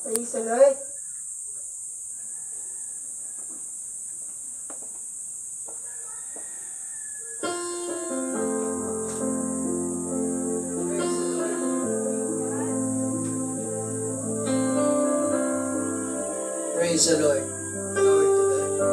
Praise the Lord. Praise the Lord. Glory to God.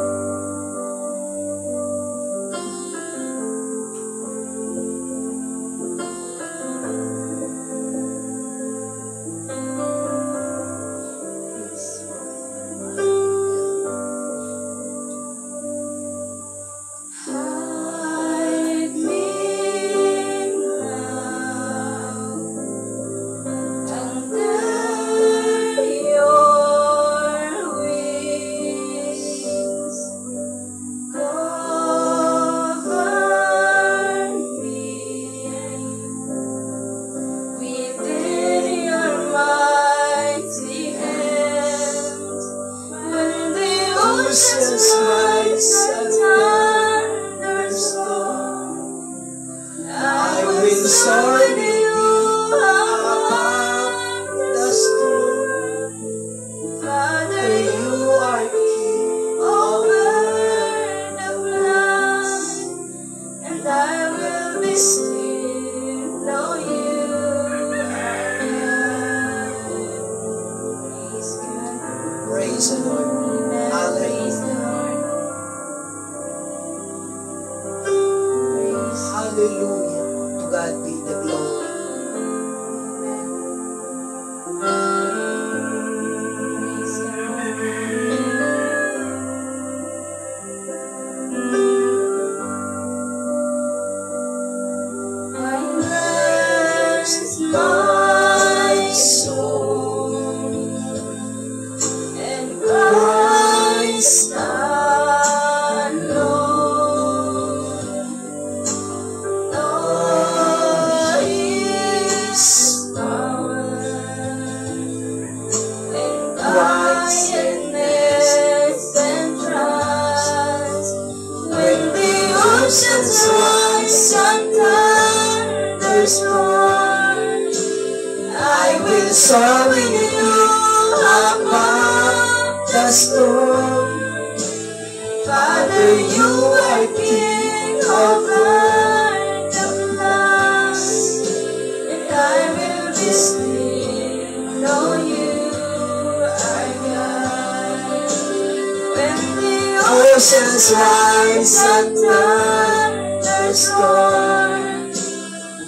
Oceans rise and thunders roar.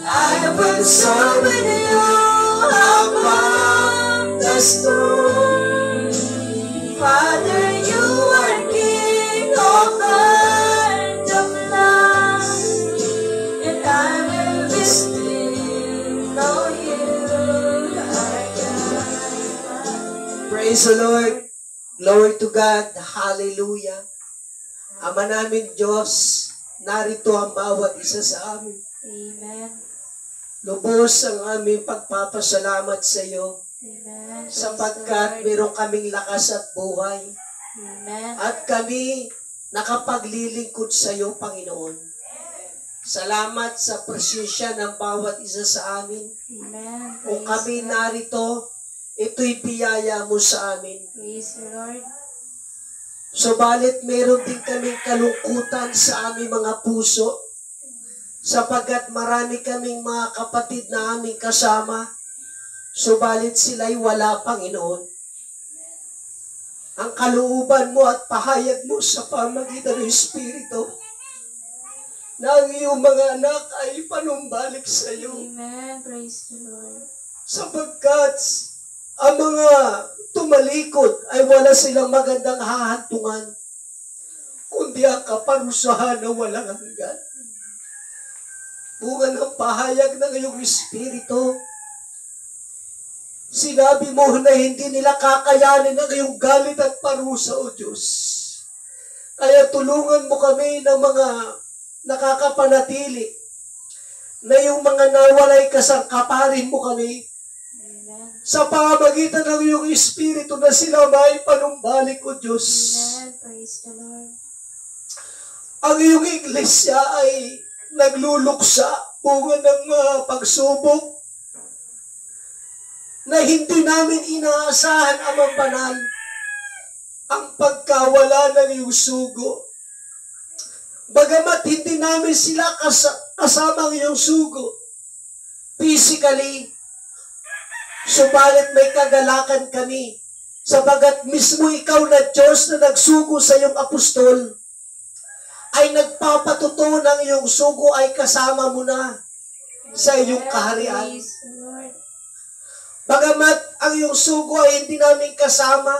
I will soar with you above the storm. Father, you are King of earth of love, and I will be still, know you are God. Praise the Lord. Glory to God. Hallelujah. Ama namin Diyos, narito ang bawat isa sa amin. Amen. Lubos ang aming pagpapasalamat sa iyo. Amen. Sapagkat meron kaming lakas at buhay. Amen. At kami nakapaglilingkod sa iyo, Panginoon. Salamat sa presensya ng bawat isa sa amin. Amen. Kung kami narito, ito'y biyaya mo sa amin. Praise the Lord. Subalit meron din kaming kalungkutan sa aming mga puso, sapagkat marami kaming mga kapatid na aming kasama, subalit sila'y wala, Panginoon. Ang kalooban mo at pahayag mo sa pamagitan ng Espiritu, na ang iyong mga anak ay panumbalik sa iyo. Amen. Praise the Lord. Sapagkat ang mga tumalikod ay wala silang magandang hahantungan, kundi ang kaparusahan na walang hanggan. Bunga ng pahayag ng iyong Espiritu, sinabi mo na hindi nila kakayanin ang iyong galit at parusa, O Diyos. Kaya tulungan mo kami ng mga nakakapanatili, na yung mga nawalay kasangkaparin mo kami, sa pamagitan ng iyong Espiritu na sila may panumbalik, O Diyos. Amen. Praise the Lord. Ang iyong iglesia ay nagluluksa bunga ng pagsubok. na hindi namin inaasahan, Amang Banal, ang pagkawala ng iyong sugo. Bagamat hindi namin sila kasama ang iyong sugo, physically, subalit may kagalakan kami, sabagat mismo ikaw na Diyos na nagsugo sa iyong apostol, ay nagpapatuto ng iyong sugo ay kasama mo na sa iyong kaharian. Praise the Lord. Bagamat ang iyong sugo ay hindi namin kasama,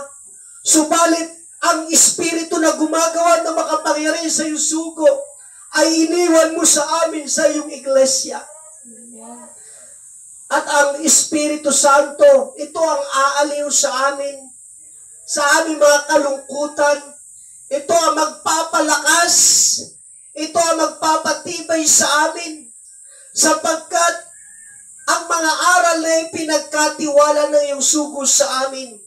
subalit ang Espiritu na gumagawa ng makapangyarihan sa iyong sugo ay iniwan mo sa amin sa iyong iglesia. Amen. At ang Espiritu Santo, ito ang aaliw sa amin, sa aming mga kalungkutan. Ito ang magpapalakas, ito ang magpapatibay sa amin, sapagkat ang mga aral na pinagkatiwala ng iyong sugo sa amin,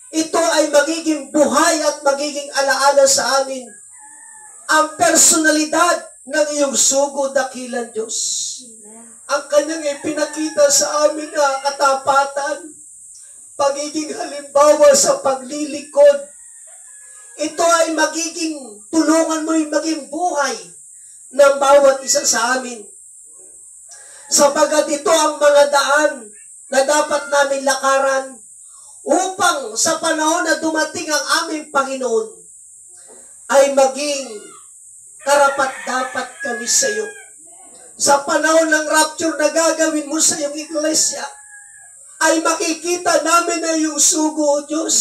ito ay magiging buhay at magiging alaala sa amin. Ang personalidad ng iyong sugo, dakilang Diyos. Ang kanyang ipinakita sa amin na katapatan, pagiging halimbawa sa paglilingkod. Ito ay magiging, tulungan mo yung maging buhay ng bawat isa sa amin. Sapagat ito ang mga daan na dapat namin lakaran upang sa panahon na dumating ang aming Panginoon ay maging karapat-dapat kami sa iyo. Sa panahon ng rapture na gagawin mo sa iyong iglesia, ay makikita namin na iyong sugo, O Diyos.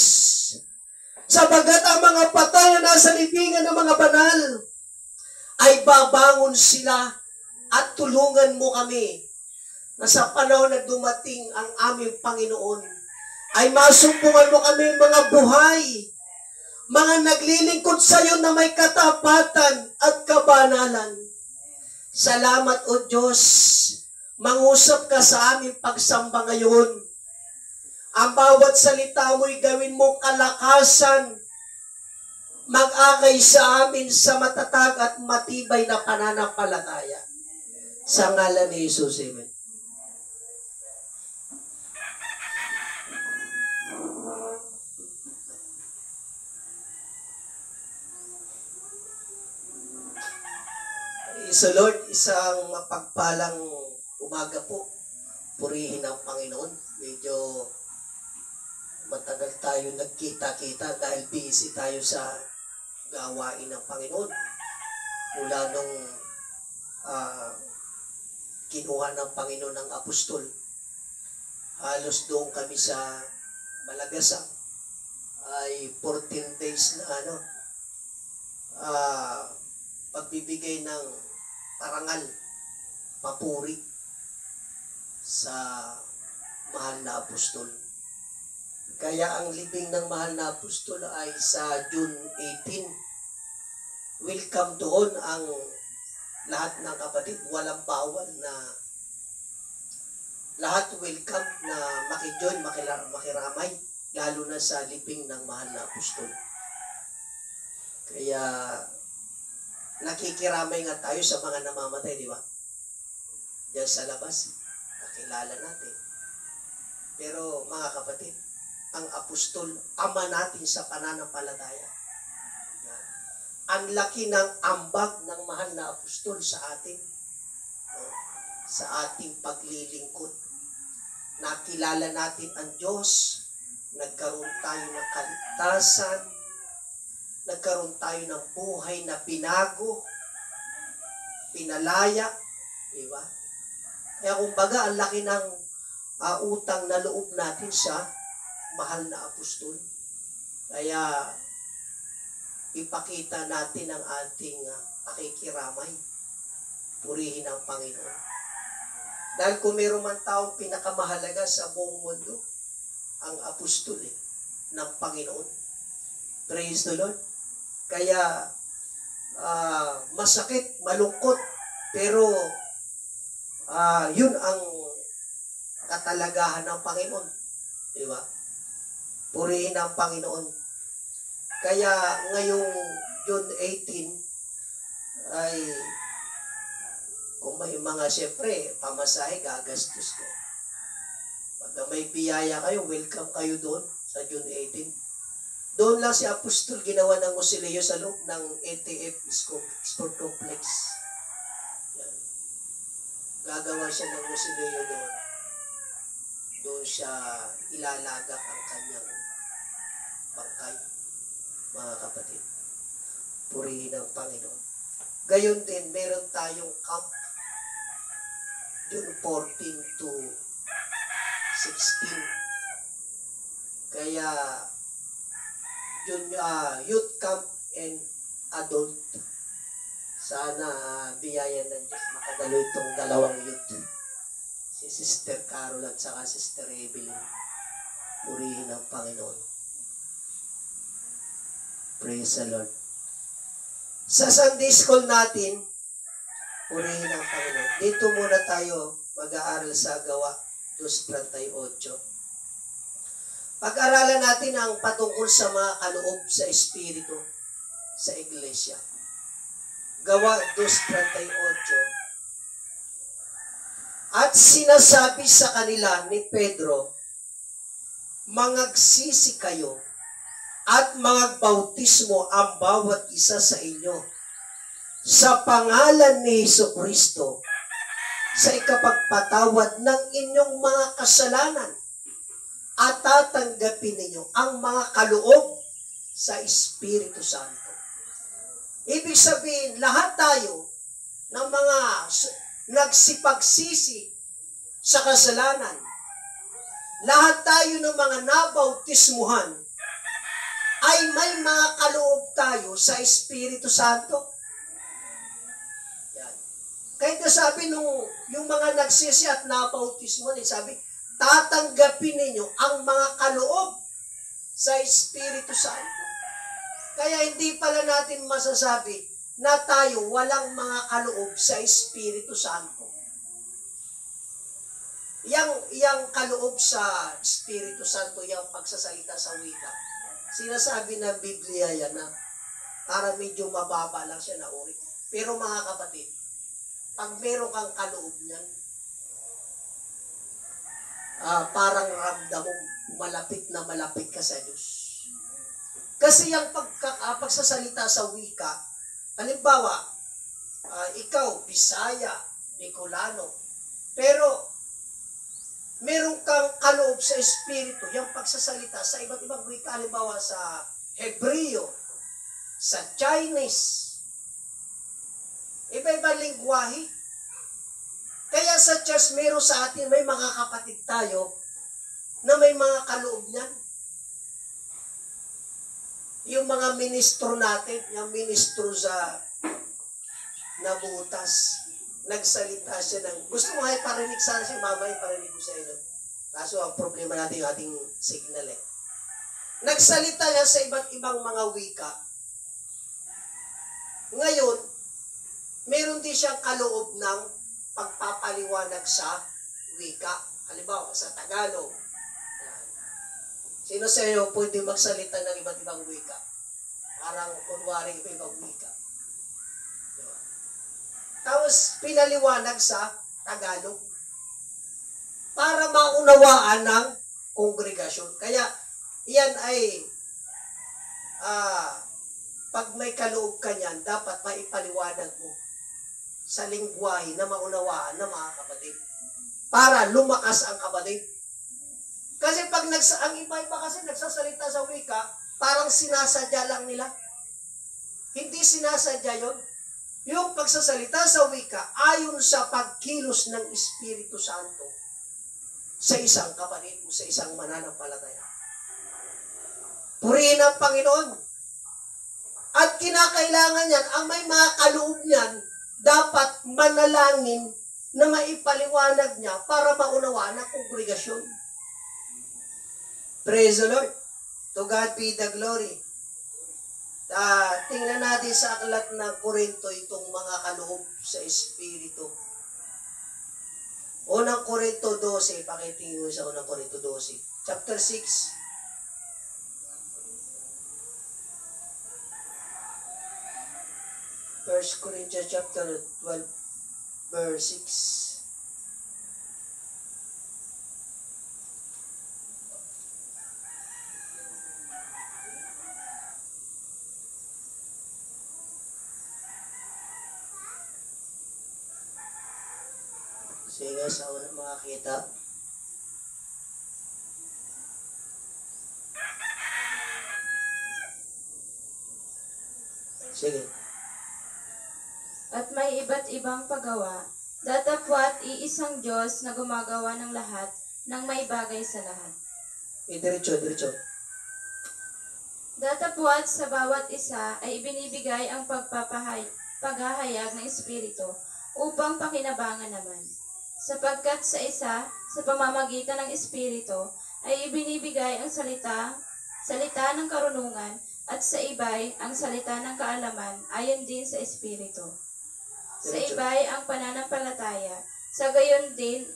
Sabagat ang mga patay na nasa libingan ng mga banal, ay babangon sila at tulungan mo kami na sa panahon na dumating ang aming Panginoon, ay masumpungan mo kami mga buhay, mga naglilingkod sa iyo na may katapatan at kabanalan. Salamat, O Diyos. Mangusap ka sa aming pagsamba ngayon. Ang bawat salita mo'y gawin mong kalakasan, mag-akay sa amin sa matatag at matibay na pananampalataya. Sa ngalan ni Jesus, amen. So Lord, isang mapagpalang umaga po. Purihin ang Panginoon. Medyo matagal tayo nagkita-kita dahil busy tayo sa gawain ng Panginoon. Mula nung kinuha ng Panginoon ng apostol. Halos doon kami sa Malagasang ay 14 days na pagbibigay ng parangal, papuri sa mahal na apostol. Kaya ang libing ng mahal na apostol ay sa June 18. Welcome doon ang lahat ng kapatid, walang bawal na lahat welcome na makijoin, makiramay, lalo na sa libing ng mahal na apostol. Kaya nakikiramay nga tayo sa mga namamatay, di ba? Diyan sa labas, nakilala natin. Pero mga kapatid, ang apostol, ama natin sa pananampalataya. Yan. Ang laki ng ambag ng mahal na apostol sa atin, sa ating paglilingkod. Nakilala natin ang Diyos, nagkaroon tayo ng kaligtasan, nagkaroon tayo ng buhay na binago, pinalaya, di ba? Kaya kumbaga, ang laki ng utang na loob natin sa mahal na apostol. Kaya, ipakita natin ang ating pakikiramay. Purihin ang Panginoon. Dahil kung mayroon man taong pinakamahalaga sa buong mundo, ang apostol ng Panginoon. Praise the Lord. Kaya, masakit, malungkot, pero yun ang katalagahan ng Panginoon. Di ba? Purihin ang Panginoon. Kaya ngayong June 18 ay kung may mga siyempre pamasahe gagastos ko. Pag may biyaya kayo, welcome kayo doon sa June 18. Doon lang si Apostol ginawa ng Musileo sa loob ng ATF Sport Complex. Yan. Gagawa siya ng Musileo doon. Doon siya ilalagak ang kanyang bangkay, mga kapatid. Purihin ang Panginoon. Gayon din, meron tayong camp June 14 to 16. Kaya, youth camp and adult. Sana biyaya ng Diyos makadalo itong dalawang youth. Si Sister Carol at saka Sister Evelyn. Purihin ang Panginoon. Praise the Lord. Sa Sunday School natin, purihin ang Panginoon. Dito muna tayo mag-aaral sa Gawa 2:38. Pag-aralan natin ang patungkol sa mga kaloob sa Espiritu sa Iglesia. Gawa 2:38. At sinasabi sa kanila ni Pedro, mangagsisi kayo at mangagbautismo ang bawat isa sa inyo sa pangalan ni Hesukristo sa ikapagpatawad ng inyong mga kasalanan at tatanggapin ninyo ang mga kaloob sa Espiritu Santo. Ibig sabihin, lahat tayo ng mga nagsipagsisi sa kasalanan, lahat tayo ng mga nabautismuhan, ay may mga kaloob tayo sa Espiritu Santo. Yan. Kaya sabi yung mga nagsisi at nabautismuhan, sabi, tatanggapin ninyo ang mga kaloob sa Espiritu Santo. Kaya hindi pala natin masasabi na tayo walang mga kaloob sa Espiritu Santo. Yang kaloob sa Espiritu Santo, yung pagsasalita sa wika. Sinasabi ng Biblia yan na para medyo mababa lang siya na uri. Pero mga kapatid, pag meron kang kaloob niyan, parang ramdam mo malapit na malapit ka sa Diyos. Kasi yung pagsasalita sa wika, halimbawa, ikaw, Bisaya, Bicolano, pero meron kang kaloob sa Espiritu, yung pagsasalita sa iba't ibang wika, halimbawa sa Hebreo, sa Chinese, iba-ibang lingwahe. Kaya sa church, meron sa atin, may mga kapatid tayo na may mga kaloob niyan. Yung mga ministro natin, yung ministro sa nabutas, nagsalita siya ng, gusto mo ay parinig sana si mama, ay parinig ko sa inyo. Kaso ang problema natin yung ating signal eh. Nagsalita niya sa iba't ibang mga wika. Ngayon, meron din siyang kaloob ng pagpapaliwanag sa wika. Halimbawa, sa Tagalog. Sino sa iyo pwede magsalita ng iba't ibang wika? Parang kunwari ibang wika. Tapos, pinaliwanag sa Tagalog para maunawaan ng kongregasyon. Kaya, iyan ay, pag may kaloob ka niyan, dapat maipaliwanag mo sa lingwahe na maunawaan ng mga kapatid. Para lumakas ang kapatid. Kasi pag ang iba-iba kasi nagsasalita sa wika, parang sinasadya lang nila. Hindi sinasadya yon. Yung pagsasalita sa wika, ayon sa pagkilos ng Espiritu Santo sa isang kapatid o sa isang mananampalataya. Purihin ang Panginoon. At kinakailangan yan, ang may mga kaloob niyan, dapat manalangin na maipaliwanag niya para maunawaan ang kongregasyon. Praise the Lord. To God be the glory. Tingnan natin sa aklat ng Korinto itong mga kaloob sa Espiritu. Unang Korinto 12, pakitingin mo sa Unang Korinto 12. Chapter 6. First Corinthians chapter 12, verse 6. Sige, sa unang makakita. Sige. At may iba't ibang paggawa, datapwat iisang Diyos na gumagawa ng lahat ng may bagay sa lahat. Diretso, diretso. Datapwat sa bawat isa ay ibinibigay ang paghahayag ng Espiritu upang pakinabangan naman. Sapagkat sa isa, sa pamamagitan ng Espiritu, ay ibinibigay ang salita ng karunungan, at sa iba'y ang salita ng kaalaman ayon din sa Espiritu. Sa iba'y ang pananampalataya, sa gayon ding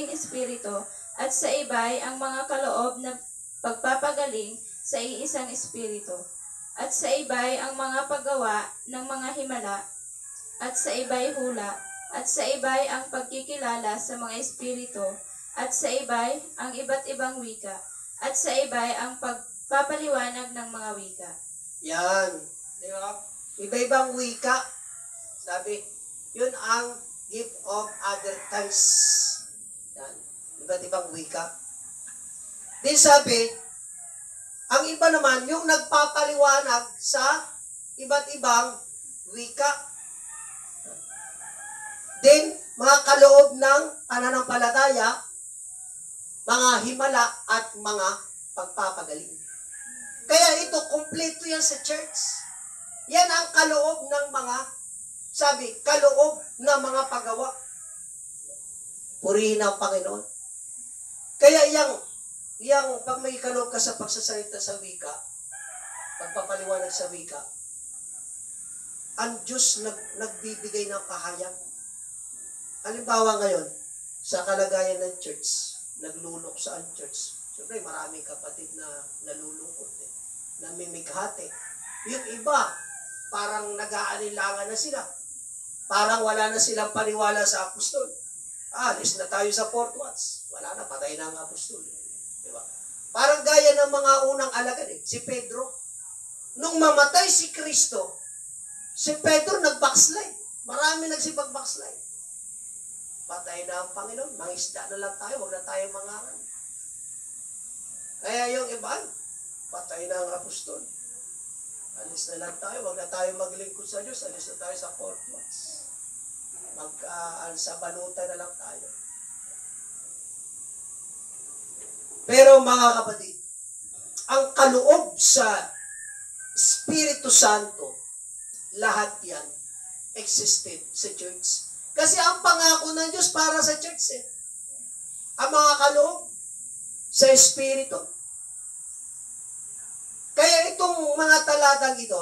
Espiritu, at sa iba'y ang mga kaloob na pagpapagaling sa iisang Espiritu, at sa iba'y ang mga paggawa ng mga himala, at sa iba'y hula, at sa iba'y ang pagkikilala sa mga Espiritu, at sa iba'y ang iba't ibang wika, at sa iba'y ang pagpapaliwanag ng mga wika. Yan. Di ba? Iba-ibang wika. Sabi, yun ang gift of other tongues. Yan. Iba't ibang wika. Din sabi, ang iba naman, yung nagpapaliwanag sa iba't ibang wika. Din, mga kaloob ng pananampalataya, mga himala at mga pagpapagaling. Kaya ito, kumpleto yan sa church. Yan ang kaloob ng mga, sabi, kaloob ng mga paggawa. Purihin ang Panginoon. Kaya yang pag may kaloob ka sa pagsasalita sa wika, pagpapaliwanag sa wika, ang Diyos nagbibigay ng kahayag. Halimbawa ngayon, sa kalagayan ng church, nagluluksa ang church. Siyempre, maraming kapatid na nalulungkot, namimighati. Yung iba, parang nag-aalilangan na sila. Parang wala na silang paniwala sa apostol. Alis na tayo sa fourth watch. Wala na, patay na ang apostol. Diba? Parang gaya ng mga unang alagad, si Pedro. Nung mamatay si Kristo, si Pedro nag-backslide. Marami nagsipag-backslide. Patay na ang Panginoon. Mangisda na lang tayo. Huwag na tayo mangaral. Kaya yung iba, patay na ang apostol. Alis na lang tayo. Huwag na tayo maglingkod sa Diyos. Alis na tayo sa fourth watch. Sa balutan na lang tayo. Pero mga kapatid, ang kaloob sa Espiritu Santo, lahat yan existed sa church. Kasi ang pangako ng Diyos para sa church ang mga kaloob sa Espiritu. Kaya itong mga talatang ito,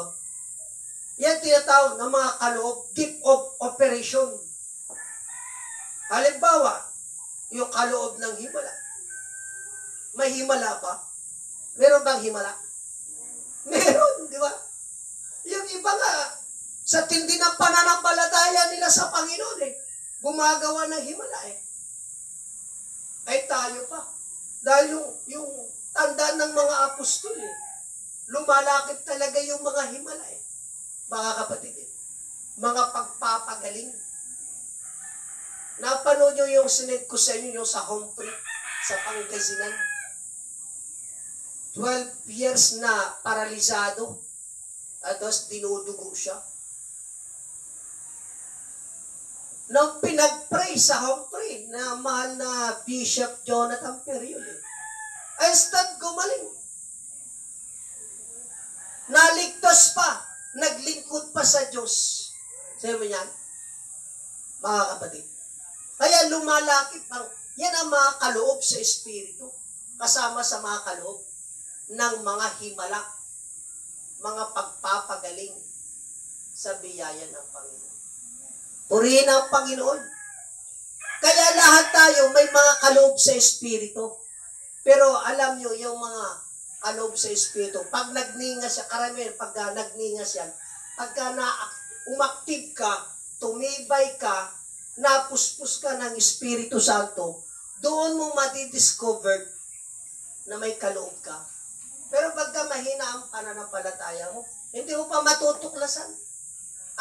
yan tinatawag ng mga kaloob, gift of operation. Halimbawa, yung kaloob ng himala. May himala ba? Meron bang himala? Meron, di ba? Yung iba nga, sa tindi ng pananampalataya nila sa Panginoon gumagawa ng himala Ay tayo pa. Dahil yung tanda ng mga apostol lumalakit talaga yung mga himala Mga kapatid mga pagpapagaling. Napanood nyo yung sinend ko sa inyo yung sa Humphrey, sa Pangasinan. 12 years na paralisado. At tapos dinudugo siya. Nang pinag-pray sa Humphrey na mahal na Bishop Jonathan Periol, ay start gumaling. Naligtas pa. Naglingkod pa sa Diyos. Sabi mo yan, mga kapatid. Kaya lumalakit yan ang mga kaloob sa Espiritu. Kasama sa mga kaloob ng mga himala. Mga pagpapagaling sa biyaya ng Panginoon. Purihin ang Panginoon. Kaya lahat tayo may mga kaloob sa Espiritu. Pero alam nyo, yung mga kaloob sa Espiritu, pag nagningas siya, karamihan, pag nagningas yan, pagka umaktive ka, tumibay ka, napuspos ka ng Espiritu Santo, doon mo matidiscover na may kaloob ka. Pero pagka mahina ang pananampalataya mo, hindi mo pa matutuklasan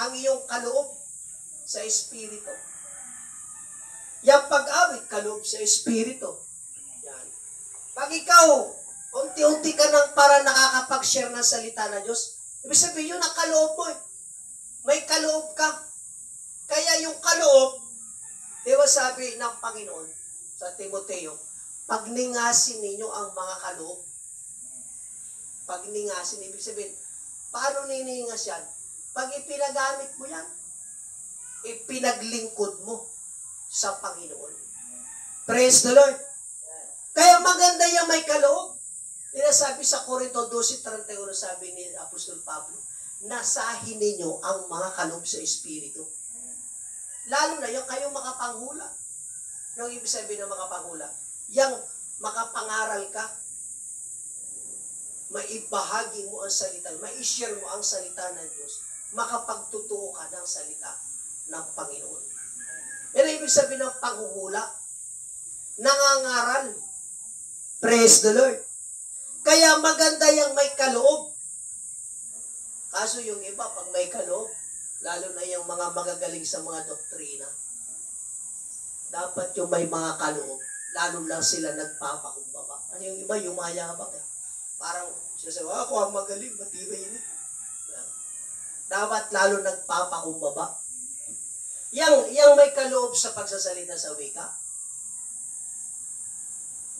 ang iyong kaloob sa Espiritu. Yung pag-awit, kaloob sa Espiritu. Yan. Pag ikaw, unti-unti ka nang para nakakapag-share ng salita ng Diyos, ibig sabihin yun ang kaloob mo eh. May kaloob ka. Kaya yung kaloob, di ba sabi ng Panginoon sa Timoteo, pagningasin ninyo ang mga kaloob. Pagningasin, ibig sabihin, paano niningas yan? Pag ipinagamit mo yan, ipinaglingkod mo sa Panginoon. Praise the Lord. Kaya maganda yung may kaloob. Sabi sa Corinto 12:31, sabi ni Apostol Pablo, nasahin ninyo ang mga kaloob sa Espiritu. Lalo na yung kayong makapanghula. Yung ibig sabihin ng makapanghula, yung makapangaral ka, maibahagi mo ang salita, mai-share mo ang salita ng Diyos, makapagtotoo ka ng salita ng Panginoon. Yan ang ibig sabihin ng panghuhula. Nangangaral. Praise the Lord. Kaya maganda yung may kaloob. Kaso yung iba, pag may kaloob, lalo na yung mga magagaling sa mga doktrina, dapat yung may mga kaloob, lalo lang sila nagpapakumbaba. Kasi yung iba, yumayabak eh. Parang, siya sabi, ako ang magaling, matibay yun eh. Dapat lalo nagpapakumbaba. Yang may kaloob sa pagsasalita sa wika,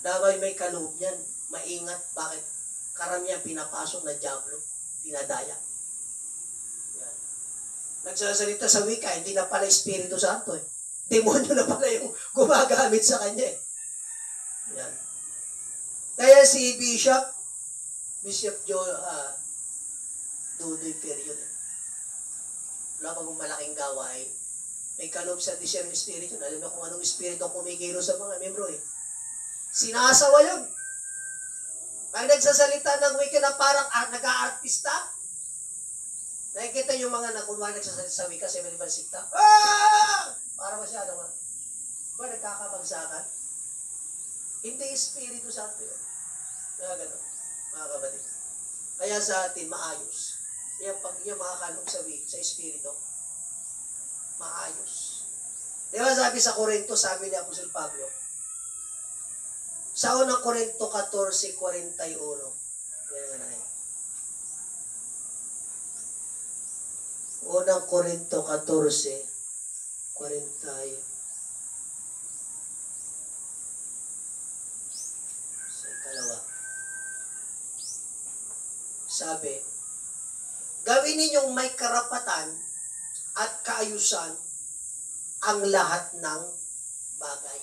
dapat may kaloob yan. Maingat. Bakit? Karamihan pinapasok na dyablo. Dinadaya. Yan. Nagsasalita sa wika, hindi na pala Espiritu Santo eh. Demonyo na pala yung gumagamit sa kanya eh. Yan. Kaya si Bishop Dudoy Ferriol, wala pang malaking gawain. May kaloob sa discernment spirit yun. Alam mo kung anong espiritu ang kumikilo sa mga membro eh. Sinasawa yun. Pag nagsasalita ng wika na parang nag-aartista, nakikita yung mga nakunwa nagsasalita sa wika sa ibang sikta. Para masyado nga. Ba nagkakabagsakan? Hindi Espiritu Santo yun. Kaya gano'n, mga kapatid. Kaya sa atin, maayos. Pag yung mga kaloob sa Espiritu, maayos. Di ba sabi sa Corinto, sabi ni Apostol Pablo, sa unang Corinto 14:41, yan na yun. Unang Corinto 14:40. Sa ikalawa. Sabi, gawin ninyong may karapatan at kaayusan ang lahat ng bagay.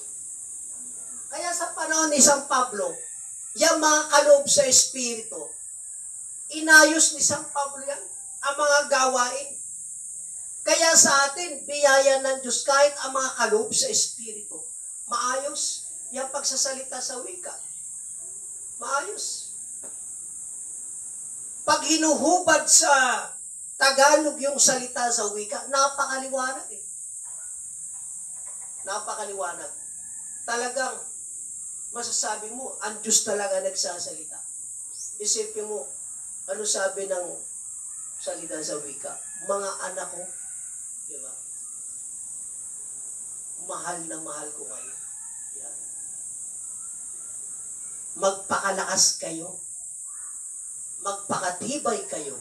Kaya sa panahon ni San Pablo, yung mga kaloob sa Espiritu, inayos ni San Pablo yan, ang mga gawain. Kaya sa atin, biyaya ng Diyos kahit ang mga kaloob sa Espiritu. Maayos. Yung pagsasalita sa wika. Maayos. Pag hinuhubad sa Tagalog yung salita sa wika, napakaliwanag eh. Napakaliwanag. Talagang masasabi mo, ang Diyos talaga nagsasalita. Isipin mo, ano sabi ng salita sa wika? Mga anak ko, di ba? Mahal na mahal ko kayo. Yan. Magpakalakas kayo. Magpakatibay kayo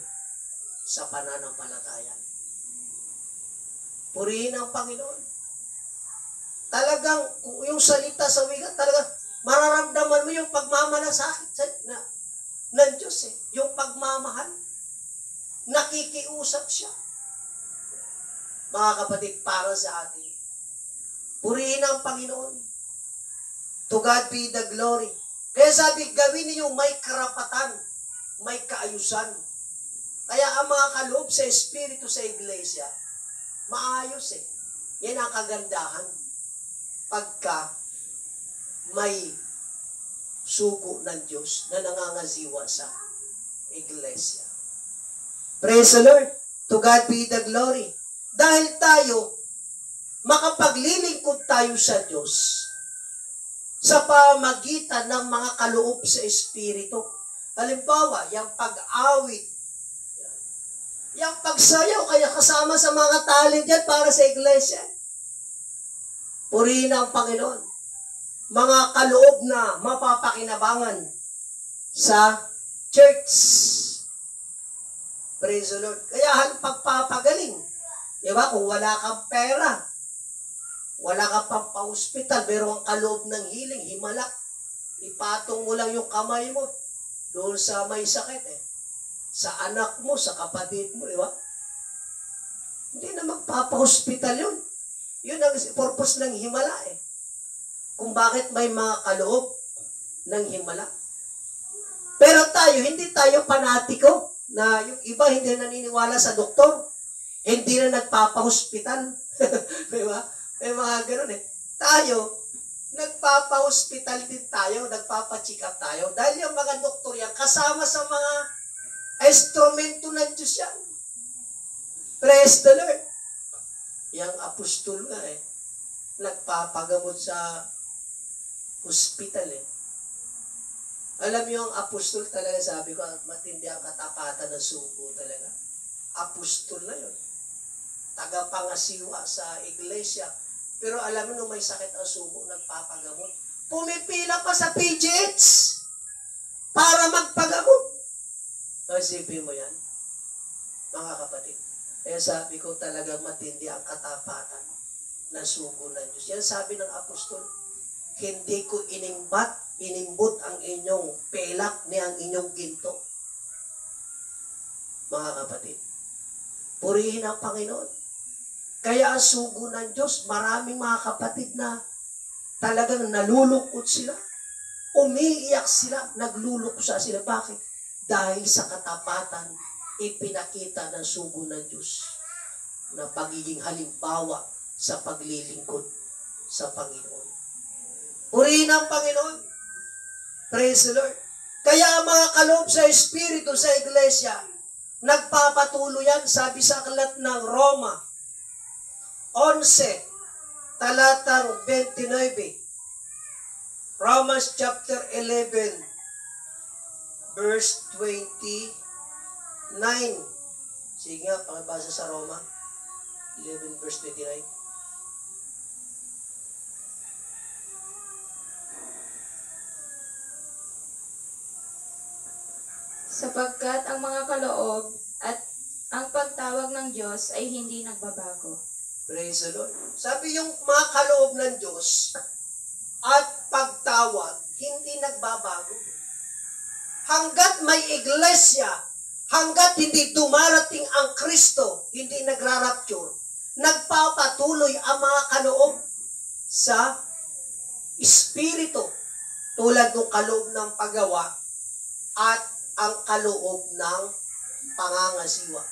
sa pananampalataya. Purihin ang Panginoon. Talagang, yung salita sa wika, talagang mararamdaman mo yung pagmamalasakit ng Diyos eh. Yung pagmamahal. Nakikiusap siya. Mga kapatid, para sa atin. Purihin ang Panginoon. To God be the glory. Kaya sabi, gawin niyo may karapatan, may kaayusan. Kaya ang mga kaloob sa Espiritu sa Iglesia, maayos eh. Yan ang kagandahan. Pagka may sugo ng Diyos na nangangaziwa sa Iglesia. Praise the Lord. To God be the glory. Dahil tayo, makapaglilingkod tayo sa Diyos sa pamagitan ng mga kaloob sa Espiritu. Halimbawa, yung pag-awit, yung pagsayaw, kaya kasama sa mga talent yan para sa Iglesia. Purihin ang Panginoon. Mga kaloob na mapapakinabangan sa church. Praise the Lord. Kaya pagpapagaling. Diba? Kung wala kang pera, wala kang pampa-hospital, pero ang kaloob ng healing, himala. Ipatong mo lang yung kamay mo doon sa may sakit sa anak mo, sa kapatid mo, di ba? Hindi na magpapa-hospital yun. Yun ang purpose ng himala Kung bakit may mga kaloob ng himala. Pero tayo, hindi tayo panatiko na yung iba hindi naniniwala sa doktor, hindi na nagpapa-hospital. Di ba? May mga ganun Tayo, nagpapa-hospital din tayo, nagpapa-check up tayo. Dahil yung mga doktor yan, kasama sa mga instrumento ng Diyos yan. Praise the Lord. Yang apostol nga nagpapagamot sa hospital Alam niyo ang apostol talaga, sabi ko, matindi ang katapatan ng sugo talaga. Apostol na yun. Tagapangasiwa sa iglesia. Pero alam mo, nung may sakit ang sugo, nagpapagamot. Pumipila pa sa PGH para magpagamot. Isipin mo yan, mga kapatid. Kaya sabi ko talagang matindi ang katapatan ng sugo ng Diyos. Yan sabi ng apostol, hindi ko inimbot ang inyong pelak ni ang inyong ginto. Mga kapatid, purihin ang Panginoon. Kaya ang sugo ng Diyos, maraming mga kapatid na talagang nalulungkot sila. Umiiyak sila, nagluluksa sila. Bakit? Dahil sa katapatan, ipinakita ng sugo ng Diyos na pagiging halimbawa sa paglilingkod sa Panginoon. Purihin ang Panginoon. Praise the Lord. Kaya ang mga kaloob sa Espiritu sa Iglesia, nagpapatuloy yan, sabi sa aklat ng Roma 11, talatang 29. Romans chapter 11, verse 29. Sige nga, pakibasa sa Roma 11, verse 29. Sapagkat ang mga kaloob at ang pagtawag ng Diyos ay hindi nagbabago. Praise the Lord. Sabi yung mga kaloob ng Diyos at pagtawag, hindi nagbabago. Hanggat may iglesia, hanggat hindi dumarating ang Kristo, hindi nagrarapture, nagpapatuloy ang mga kaloob sa Espiritu, tulad ng kaloob ng paggawa at ang kaloob ng pangangasiwa.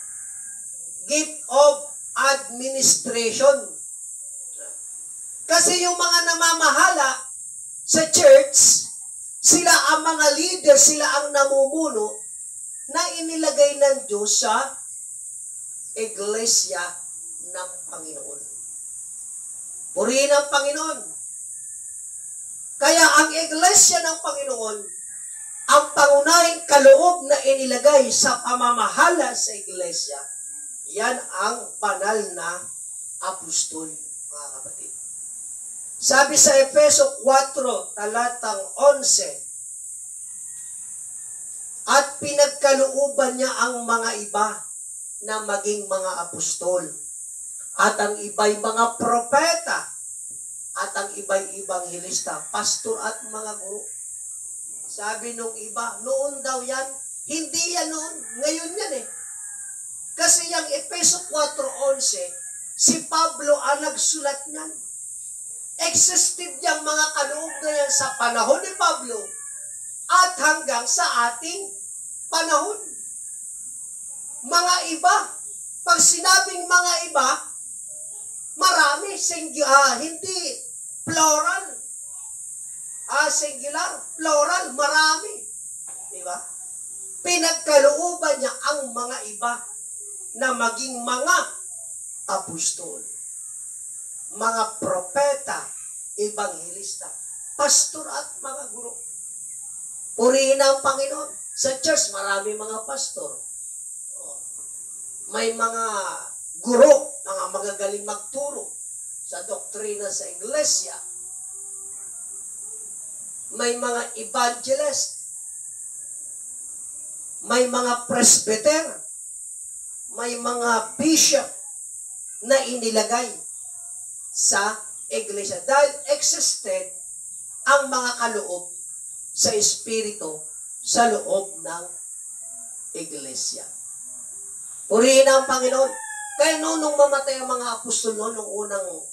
Gift of administration. Kasi yung mga namamahala sa church, sila ang mga leader, sila ang namumuno na inilagay ng Diyos sa iglesia ng Panginoon. Purihin ang Panginoon. Kaya ang iglesia ng Panginoon, ang pangunahing kaloob na inilagay sa pamamahala sa iglesia, yan ang banal na apostol, mga kapatid. Sabi sa Efeso 4, talatang 11, at pinagkalooban niya ang mga iba na maging mga apostol, at ang iba'y mga propeta, at ang iba'y ibanghilista, pastor at mga guro. Sabi nung iba, noon daw yan, hindi yan noon, ngayon yan Kasi yung Efeso 4:11, si Pablo ang nagsulat niyan. Existed yung mga kaloob na yan sa panahon ni Pablo at hanggang sa ating panahon. Mga iba, pag sinabing mga iba, marami, hindi plural. Singular, plural, marami. Diba? Pinagkalooban niya ang mga iba na maging mga apostol, mga propeta, ebanghilista, pastor at mga guro. Purihin ang Panginoon. Sa church, marami mga pastor. May mga guro, mga magagaling magturo. sa doktrina sa iglesia, may mga evangelist, may mga presbyter, may mga bishop na inilagay sa iglesia. Dahil existed ang mga kaloob sa espiritu sa loob ng iglesia. Purihin ang Panginoon. Kaya nung mamatay ang mga apostol noon, nung unang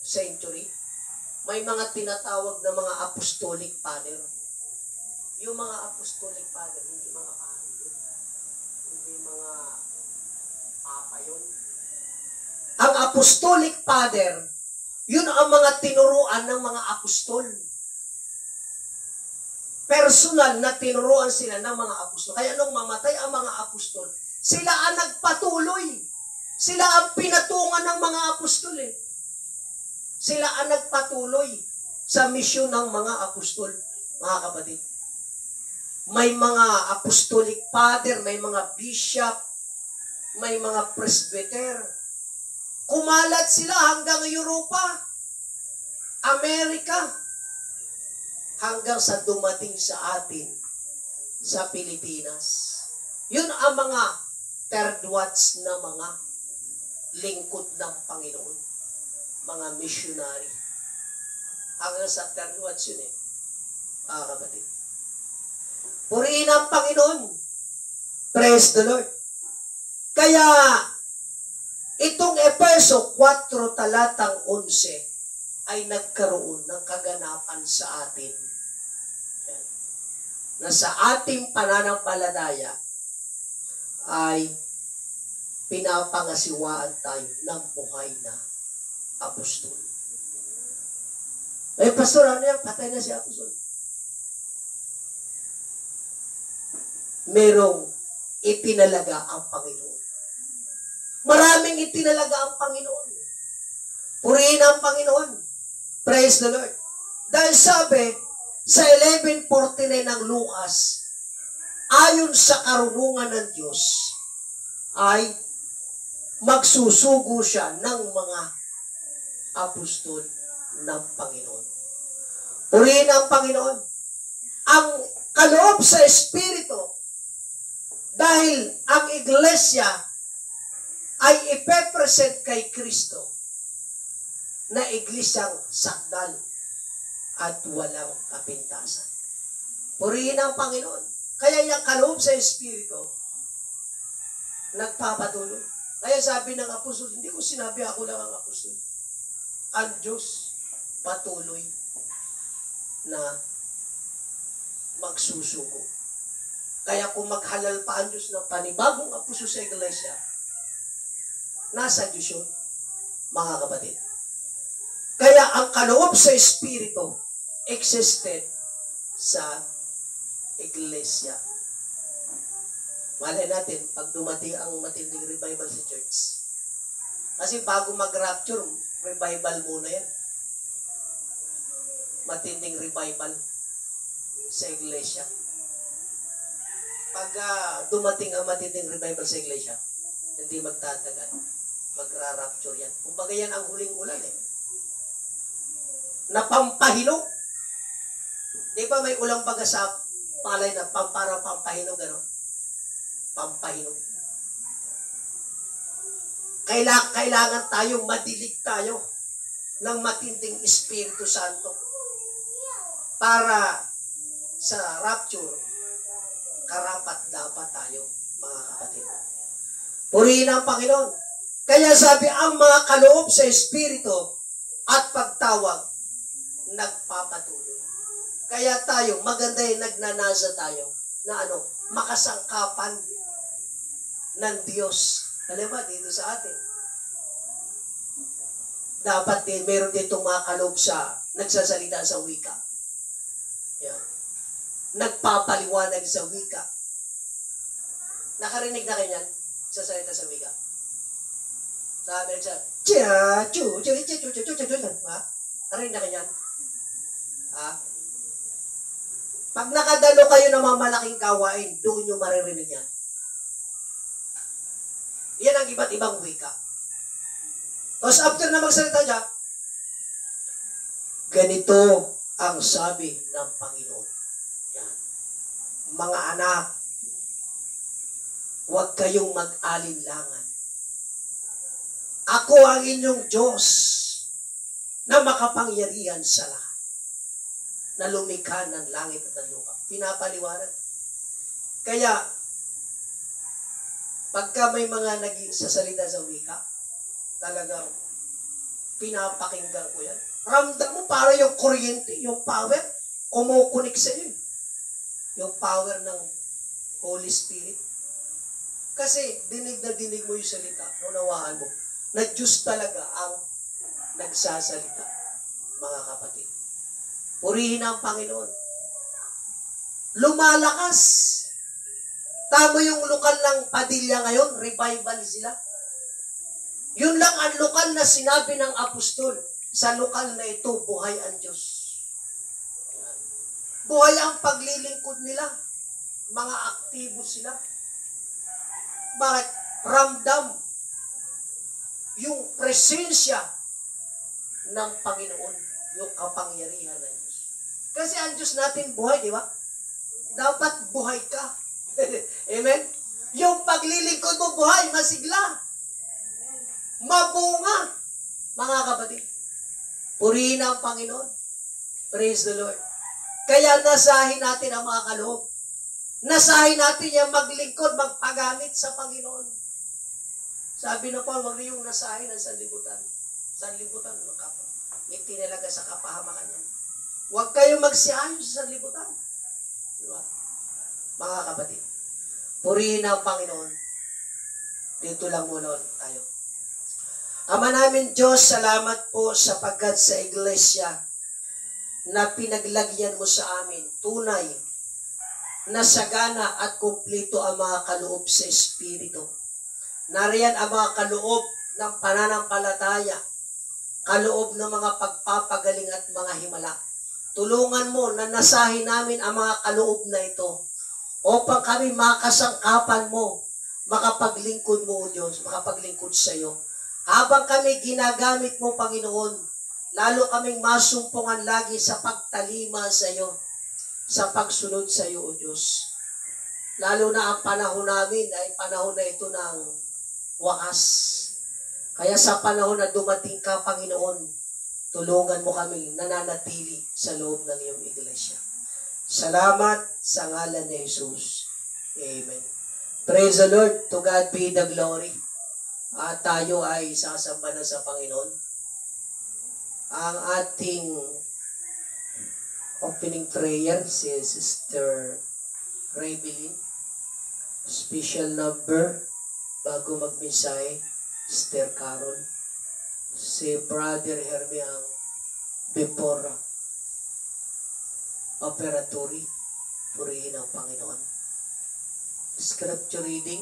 century, may mga tinatawag na mga apostolic father. Yung mga apostolic father, hindi mga pari yun. Hindi mga papa yun. Ang apostolic father, yun ang mga tinuruan ng mga apostol. Personal na tinuruan sila ng mga apostol. Kaya nung mamatay ang mga apostol, sila ang nagpatuloy. Sila ang pinatungan ng mga apostol eh. Sila ang nagpatuloy sa misyon ng mga apostol, mga kapatid. May mga apostolic father, may mga bishop, may mga presbyter. Kumalat sila hanggang Europa, Amerika, hanggang sa dumating sa atin, sa Pilipinas. Yun ang mga third watch na mga lingkod ng Panginoon. Mga missionary. Hanggang sa third watch yun eh. Kapatid. Purihin ang Panginoon. Praise the Lord. Kaya, itong Efeso 4 talatang 11 ay nagkaroon ng kaganapan sa atin. Yan. Na sa ating pananampalataya ay pinapangasiwaan tayo ng buhay na apostol. Eh, pastor, ano yan? Patay na si apostol. Merong itinalaga ang Panginoon. Maraming itinalaga ang Panginoon. Purihin ang Panginoon. Praise the Lord. Dahil sabi, sa 11:49 ng Lucas, ayon sa karunungan ng Diyos, ay magsusugo siya ng mga apostol ng Panginoon. Purihin ang Panginoon. Ang kaloob sa Espiritu, dahil ang iglesia ay ipepresent kay Kristo na iglesyang sakdal at walang kapintasan. Purihin ang Panginoon. Kaya yung kaloob sa Espiritu, nagpapatuloy. Kaya sabi ng apostol, hindi ko sinabi ako lang ang apostol. Ang Diyos patuloy na magsusugo. Kaya kung maghalal pa ang Diyos ng panibagong apostol sa iglesia, nasa Diyos yun, mga kapatid. Kaya ang kaloob sa Espiritu existed sa iglesia. Malay natin, pag dumating ang matinding revival sa church. Kasi bago mag-rapture, revival muna yan. Matinding revival sa iglesia. Pag dumating ang matinding revival sa iglesia, hindi magtatagal. Magra-rapture yan. Kumbaga yan ang huling ulan eh. Napampahinog. Di ba may ulang baga sa palay na parang pampahinog, gano'n? Pampahinog. Kailangan tayong madilig tayo ng matinding Espiritu Santo para sa rapture, karapat dapat tayo, mga kapatid. Purihin ang Panginoon. Kaya sabi, ang mga kaloob sa Espiritu at pagtawag, nagpapatuloy. Kaya tayo, maganda yung nagnanasa tayo na makasangkapan ng Diyos. Alam ba, dito sa atin. Dapat din, meron ditong mga kaloob sa nagsasalita sa wika. Yan. Nagpapaliwanag sa wika. Nakarinig na kayo yan? Sasalita sa wika. Sabi nagsasalita, Narinig na kayo yan? Pag nakadalo kayo ng mga malaking gawain, doon nyo maririnig yan. Yan ang iba't ibang wika. Tapos after na magsalita siya, Ganito ang sabi ng Panginoon. Yan. Mga anak, huwag kayong mag-alinlangan. Ako ang inyong Diyos na makapangyarihan sa lahat, na lumikha ng langit at ng lupa. Pinapaliwanag. Kaya, pagka may mga nagsasalita sa wika, talagang pinapakinggan ko yan. Ramdam mo para yung kuryente, yung power, kumukunik sa iyo. Yung power ng Holy Spirit. Kasi dinig na dinig mo yung salita, unawaan mo, na Diyos talaga ang nagsasalita, mga kapatid. Purihin ang Panginoon. Lumalakas. Tama yung lokal ng Padilla ngayon, revival sila. Yun lang ang lokal na sinabi ng apostol. Sa lokal na ito, buhay ang Diyos. Buhay ang paglilingkod nila. Mga aktibo sila. Bakit? Ramdam yung presensya ng Panginoon, yung kapangyarihan ng Diyos. Kasi ang Diyos natin buhay, di ba? Dapat buhay ka. Amen? Yung paglilingkod mo buhay, masigla. Mabunga. Mga kapatid, purihin ang Panginoon. Praise the Lord. Kaya nasahin natin ang mga kaloob. Nasahin natin yung maglingkod, magpagamit sa Panginoon. Sabi na po, huwag niyong nasahin ang sanlibutan. Sanlibutan, may tinalaga sa kapahamakan yan. Huwag kayong magsiayon sa sanlibutan. Diba? Mga kapatid, purihin ang Panginoon. Dito lang muna ulit tayo. Ama namin Diyos, salamat po sapagkat sa iglesia na pinaglagyan mo sa amin tunay na sagana at kumplito ang mga kaloob sa Espiritu. Nariyan ang mga kaloob ng pananampalataya, kaloob ng mga pagpapagaling at mga himala. Tulungan mo na nasahin namin ang mga kaloob na ito upang kami makasangkapan mo, makapaglingkod mo, O Diyos, makapaglingkod sa iyo. Habang kami ginagamit mo, Panginoon, lalo kaming masumpungan lagi sa pagtalima sa iyo, sa pagsunod sa iyo, O Diyos. Lalo na ang panahon namin ay panahon na ito ng wakas. Kaya sa panahon na dumating ka, Panginoon, tulungan mo kami nananatili sa loob ng iyong iglesia. Salamat sa ngalan ni Jesus. Amen. Praise the Lord. To God be the glory. At tayo ay sasamba na sa Panginoon. Ang ating opening prayer si Sister Raybelin. Special number bago magmensahe, Sister Carol. Si Brother Hermie ang before operatory. Purihin ang Panginoon. Scripture reading,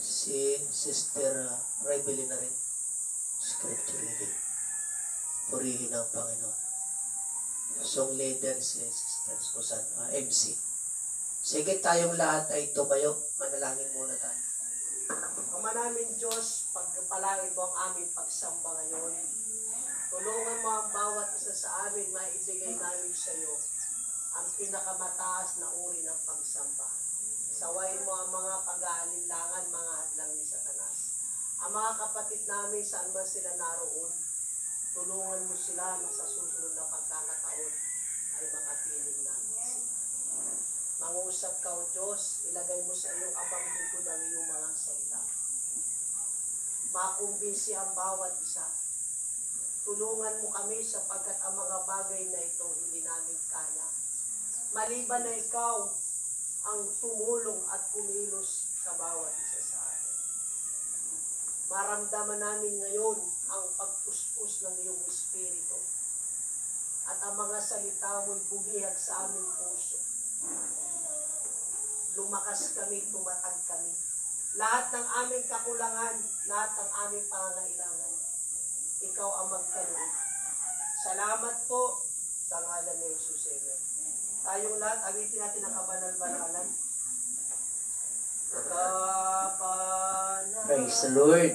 si Sister Raybelin na rin. Scripture reading. Purihin ang Panginoon. Song leader si Sister Susan, MC. Sige, tayong lahat ay tumayo. Manalangin muna tayo. Ama namin Diyos, pagpalain mo ang aming pagsamba ngayon. Tulungan mo ang bawat isa sa amin, maibigay namin sa iyo ang pinakamataas na uri ng pagsamba. Sawayin mo ang mga pag-aalinlangan, mga hadlang ni Satanas. Ang mga kapatid namin, saan man sila naroon, tulungan mo sila na sa susunod na pagkakataon ay makatiling namin sila. Mangusap ka, O Diyos, ilagay mo sa iyong abang lingkod ang iyong mga salita. Makumbinsi ang bawat isa. Tulungan mo kami sapagkat ang mga bagay na ito hindi namin kaya. Maliban na ikaw ang tumulong at kumilos sa bawat isa sa atin. Maramdaman namin ngayon ang pagpuspos ng iyong Espiritu at ang mga salita mo'y bumihag sa aming puso. Lumakas kami, tumatag kami. Lahat ng aming kakulangan, lahat ng aming pangangailangan, ikaw ang magkaloob. Salamat po sa ngalan ni Jesus. Amen. Tayong lahat, awitin natin ang kabanal-banalan. Praise the Lord.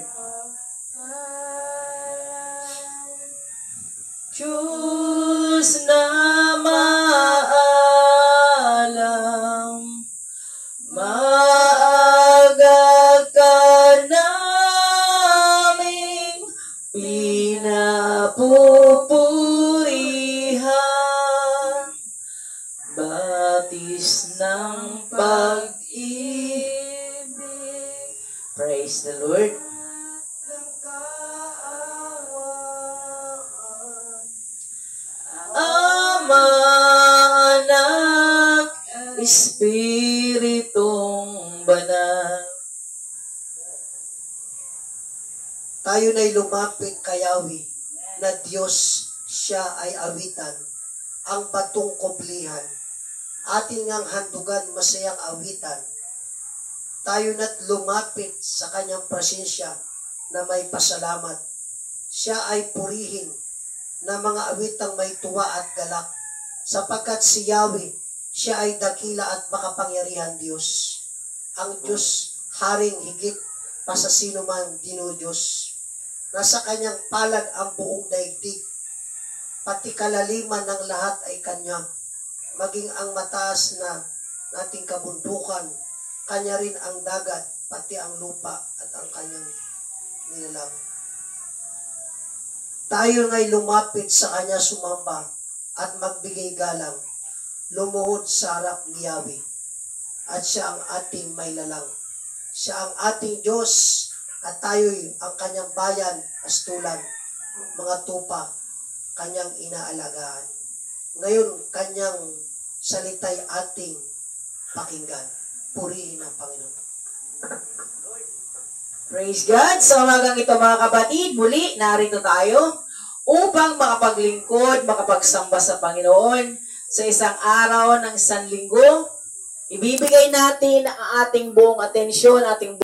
Diyos na maalam, maaga ka naming pinapupurihan, batis ng pag-ibig. Praise the Lord. Ama, Anak, Espiritong Banal. Tayo na'y lumapit kay Yahweh na Diyos, siya ay awitan, ang batong kublihan. Ating ngang handugan masayang awitan. Tayo na't lumapit sa kanyang presensya na may pasalamat. Siya ay purihin na mga awitang may tuwa at galak, sapagkat si Yahweh, siya ay dakila at makapangyarihan Diyos. Ang Diyos, haring higit pa sa sino man dinudiyos. Nasa kanyang palad ang buong daigdig, pati kalaliman ng lahat ay kanya, maging ang mataas na nating kabundukan, kanya rin ang dagat, pati ang lupa at ang kanyang nilalang. Tayo nga'y lumapit sa kanya sumamba at magbigay galang, lumuhod sa harap ni Yahweh, at siya ang ating may lalang. Siya ang ating Diyos, at tayo'y ang kanyang bayan, astulan, mga tupa, kanyang inaalagaan. Ngayon, kanyang salita'y ating pakinggan. Purihin ang Panginoon. Praise God. Sa umagang ito mga kapatid, muli narito tayo upang makapaglingkod, makapagsamba sa Panginoon sa isang araw ng isang linggo. Ibibigay natin ang ating buong atensyon, ating